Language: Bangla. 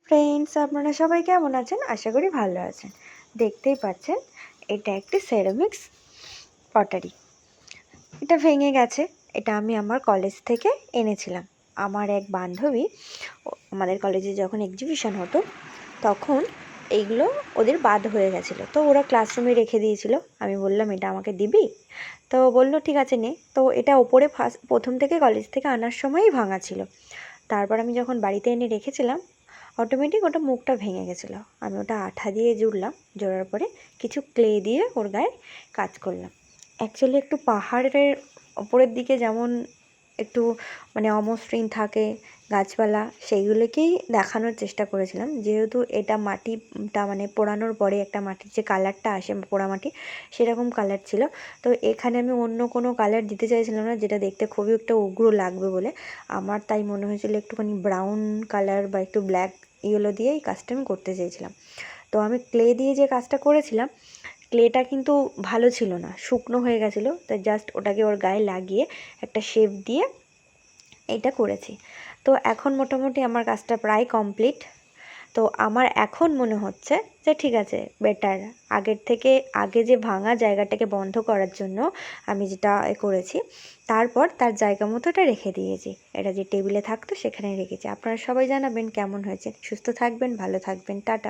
ফ্রেন্ডস, আপনারা সবাই কেমন আছেন? আশা করি ভালো আছেন। দেখতেই পাচ্ছেন এটা একটি সেরামিক্স পটারি। এটা ভেঙে গেছে। এটা আমি আমার কলেজ থেকে এনেছিলাম। আমার এক বান্ধবী আমাদের কলেজে যখন এক্সিবিশন হতো তখন এইগুলো ওদের বাদ হয়ে গেছিলো, তো ওরা ক্লাসরুমে রেখে দিয়েছিল। আমি বললাম এটা আমাকে দিবি? তো বললো ঠিক আছে নে। তো এটা ওপরে প্রথম থেকে কলেজ থেকে আনার সময়ই ভাঙা ছিল। তারপর আমি যখন বাড়িতে এনে রেখেছিলাম অটোমেটিক ওটা মুখটা ভেঙে গেছিলো। আমি ওটা আঠা দিয়ে জুড়লাম, জোড়ার পরে কিছু ক্লে দিয়ে ওর গায়ে কাজ করলাম। অ্যাকচুয়ালি একটু পাহাড়ের ওপরের দিকে যেমন একটু অমসৃণ থাকে গাছপালা, সেইগুলোকেই দেখানোর চেষ্টা করেছিলাম। যেহেতু এটা মাটিটা পোড়ানোর পরে একটা মাটির যে কালারটা আসে পোড়া মাটি, সেরকম কালার ছিল। তো এখানে আমি অন্য কোনো কালার দিতে চাইছিলাম না, যেটা দেখতে খুবই একটা উগ্র লাগবে বলে। আমার তাই মনে হয়েছিল একটুখানি ব্রাউন কালার বা একটু ব্ল্যাক ইয়েলো দিয়ে এই কাজটা আমি করতে চেয়েছিলাম। তো আমি ক্লে দিয়ে যে কাজটা করেছিলাম, ক্লেটা কিন্তু ভালো ছিল না, শুকনো হয়ে গেছিলো। তাই জাস্ট ওটাকে ওর গায়ে লাগিয়ে একটা শেপ দিয়ে এইটা করেছি। তো এখন মোটামুটি আমার কাজটা প্রায় কমপ্লিট। তো আমার এখন মনে হচ্ছে যে ঠিক আছে, বেটার আগের থেকে। আগে যে ভাঙা জায়গাটাকে বন্ধ করার জন্য আমি যেটা করেছি, তারপর তার জায়গা মতো এটা রেখে দিয়েছি। এটা যে টেবিলে থাকতো সেখানে রেখেছি। আপনারা সবাই জানাবেন কেমন হয়েছে। সুস্থ থাকবেন, ভালো থাকবেন, টাটা।